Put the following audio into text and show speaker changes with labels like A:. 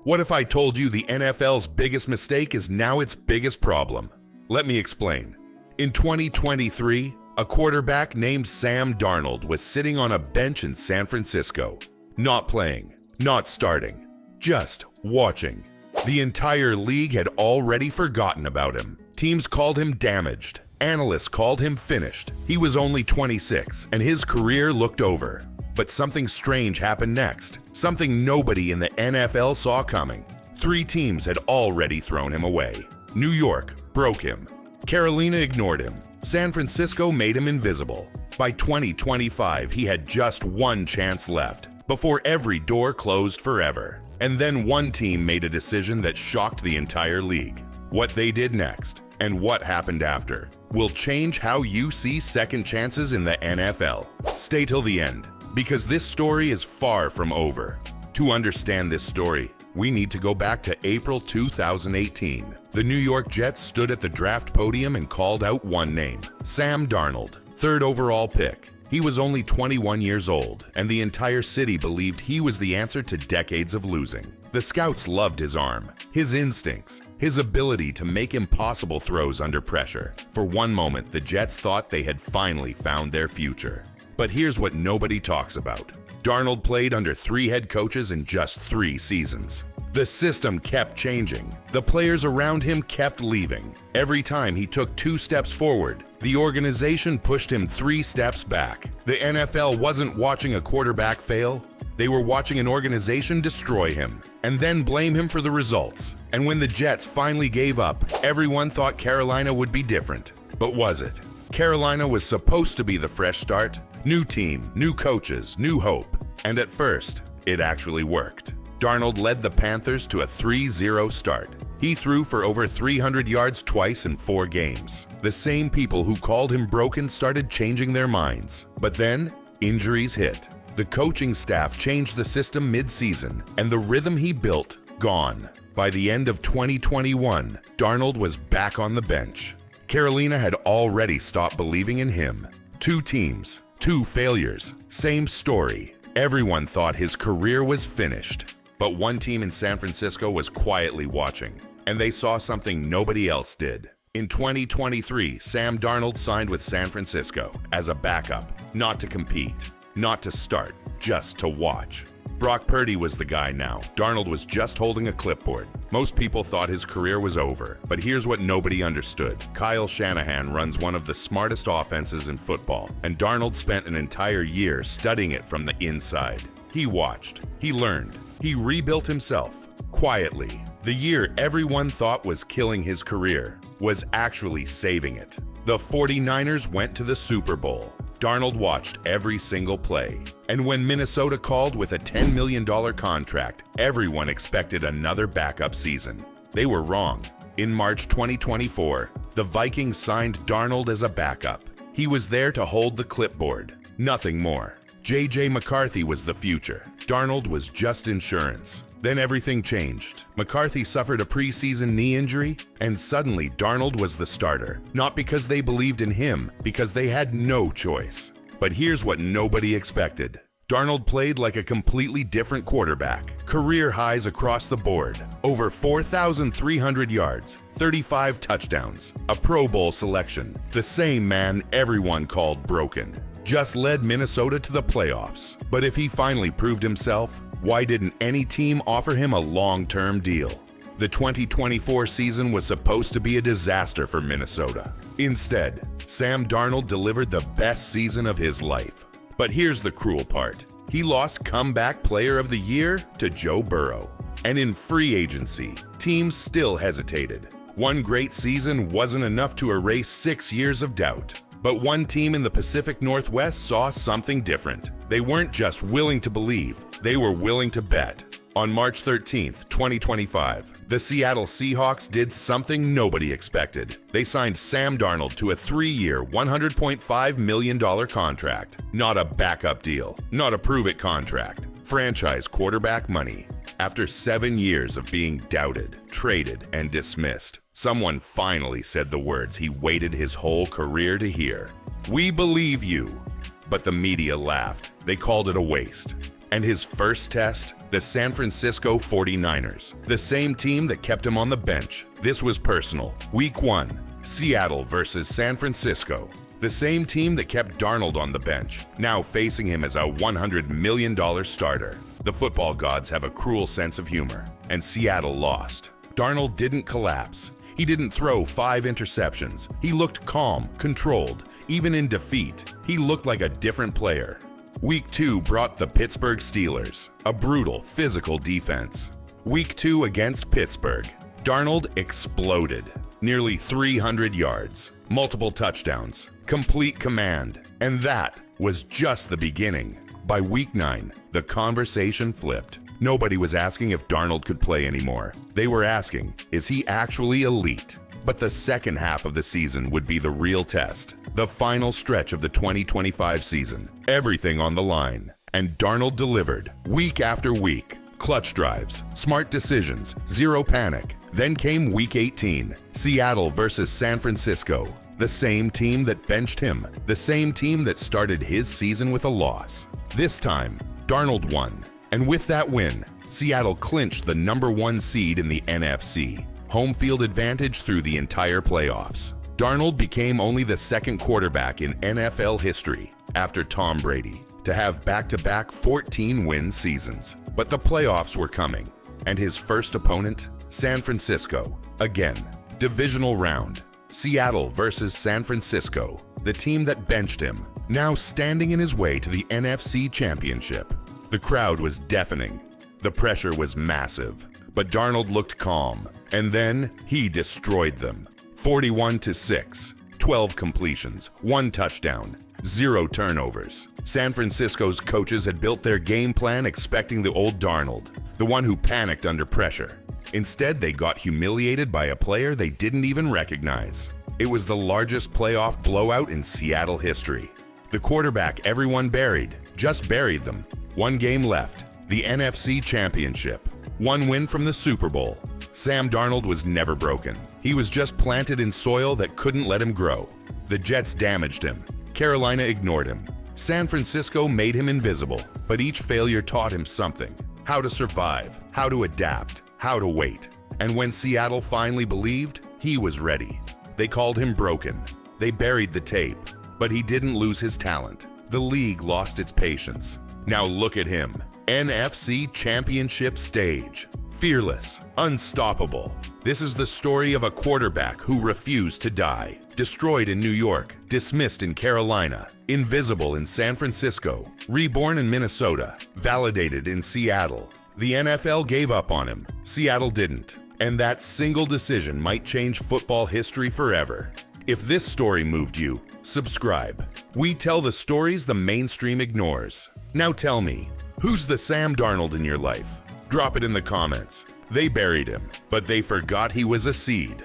A: What if I told you the NFL's biggest mistake is now its biggest problem? Let me explain. In 2023, a quarterback named Sam Darnold was sitting on a bench in San Francisco, not playing, not starting, just watching. The entire league had already forgotten about him. Teams called him damaged. Analysts called him finished. He was only 26, and his career looked over. But something strange happened next. Something nobody in the NFL saw coming. 3 teams had already thrown him away. New York broke him. Carolina ignored him. San Francisco made him invisible. By 2025, he had just one chance left before every door closed forever. And then one team made a decision that shocked the entire league. What they did next and what happened after will change how you see second chances in the NFL. Stay till the end, because this story is far from over. To understand this story, we need to go back to April 2018. The New York Jets stood at the draft podium and called out one name, Sam Darnold, 3rd overall pick. He was only 21 years old, and the entire city believed he was the answer to decades of losing. The scouts loved his arm, his instincts, his ability to make impossible throws under pressure. For one moment, the Jets thought they had finally found their future. But here's what nobody talks about. Darnold played under 3 head coaches in just 3 seasons. The system kept changing. The players around him kept leaving. Every time he took 2 steps forward, the organization pushed him 3 steps back. The NFL wasn't watching a quarterback fail. They were watching an organization destroy him and then blame him for the results. And when the Jets finally gave up, everyone thought Carolina would be different. But was it? Carolina was supposed to be the fresh start. New team, new coaches, new hope. And at first, it actually worked. Darnold led the Panthers to a 3-0 start. He threw for over 300 yards twice in 4 games. The same people who called him broken started changing their minds. But then, injuries hit. The coaching staff changed the system mid-season, and the rhythm he built, gone. By the end of 2021, Darnold was back on the bench. Carolina had already stopped believing in him. 2 teams, 2 failures, same story. Everyone thought his career was finished. But one team in San Francisco was quietly watching, and they saw something nobody else did. In 2023, Sam Darnold signed with San Francisco as a backup, not to compete, not to start, just to watch. Brock Purdy was the guy now. Darnold was just holding a clipboard. Most people thought his career was over, but here's what nobody understood. Kyle Shanahan runs one of the smartest offenses in football, and Darnold spent an entire year studying it from the inside. He watched, he learned, he rebuilt himself, quietly. The year everyone thought was killing his career was actually saving it. The 49ers went to the Super Bowl. Darnold watched every single play. And when Minnesota called with a $10 million contract, everyone expected another backup season. They were wrong. In March 2024, the Vikings signed Darnold as a backup. He was there to hold the clipboard, nothing more. J.J. McCarthy was the future. Darnold was just insurance. Then everything changed. McCarthy suffered a preseason knee injury, and suddenly Darnold was the starter. Not because they believed in him, because they had no choice. But here's what nobody expected. Darnold played like a completely different quarterback. Career highs across the board. Over 4,300 yards, 35 touchdowns, a Pro Bowl selection. The same man everyone called broken. Just led Minnesota to the playoffs. But if he finally proved himself, why didn't any team offer him a long-term deal? The 2024 season was supposed to be a disaster for Minnesota. Instead, Sam Darnold delivered the best season of his life. But here's the cruel part. He lost Comeback Player of the Year to Joe Burrow. And in free agency, teams still hesitated. One great season wasn't enough to erase 6 years of doubt. But one team in the Pacific Northwest saw something different. They weren't just willing to believe, they were willing to bet. On March 13th, 2025, the Seattle Seahawks did something nobody expected. They signed Sam Darnold to a 3-year, $100.5 million contract. Not a backup deal, not a prove-it contract. Franchise quarterback money. After 7 years of being doubted, traded, and dismissed, someone finally said the words he waited his whole career to hear. "We believe you." But the media laughed. They called it a waste. And his first test, the San Francisco 49ers, the same team that kept him on the bench. This was personal. Week 1, Seattle versus San Francisco. The same team that kept Darnold on the bench, now facing him as a $100 million starter. The football gods have a cruel sense of humor, and Seattle lost. Darnold didn't collapse. He didn't throw 5 interceptions. He looked calm, controlled. Even in defeat, he looked like a different player. Week 2 brought the Pittsburgh Steelers, a brutal, physical defense. Week 2 against Pittsburgh, Darnold exploded. Nearly 300 yards, multiple touchdowns, complete command, and that was just the beginning. By week 9, the conversation flipped. Nobody was asking if Darnold could play anymore. They were asking, is he actually elite? But the second half of the season would be the real test. The final stretch of the 2025 season. Everything on the line. And Darnold delivered, week after week. Clutch drives, smart decisions, zero panic. Then came week 18, Seattle versus San Francisco. The same team that benched him. The same team that started his season with a loss. This time, Darnold won. And with that win, Seattle clinched the #1 seed in the NFC. Home field advantage through the entire playoffs. Darnold became only the second quarterback in NFL history, after Tom Brady, to have back-to-back 14-win seasons. But the playoffs were coming, and his first opponent, San Francisco. Again, divisional round. Seattle versus San Francisco, the team that benched him, now standing in his way to the NFC Championship. The crowd was deafening. The pressure was massive. But Darnold looked calm, and then he destroyed them. 41-6, 12 completions, 1 touchdown, 0 turnovers. San Francisco's coaches had built their game plan expecting the old Darnold, the one who panicked under pressure. Instead, they got humiliated by a player they didn't even recognize. It was the largest playoff blowout in Seattle history. The quarterback everyone buried just buried them. 1 game left, the NFC Championship. 1 win from the Super Bowl. Sam Darnold was never broken. He was just planted in soil that couldn't let him grow. The Jets damaged him. Carolina ignored him. San Francisco made him invisible. But each failure taught him something. How to survive, how to adapt, how to wait. And when Seattle finally believed, he was ready. They called him broken. They buried the tape. But he didn't lose his talent. The league lost its patience. Now look at him. NFC Championship stage. Fearless, unstoppable. This is the story of a quarterback who refused to die. Destroyed in New York, dismissed in Carolina, invisible in San Francisco, reborn in Minnesota, validated in Seattle. The NFL gave up on him. Seattle didn't. And that single decision might change football history forever. If this story moved you, subscribe. We tell the stories the mainstream ignores. Now tell me, who's the Sam Darnold in your life? Drop it in the comments. They buried him, but they forgot he was a seed.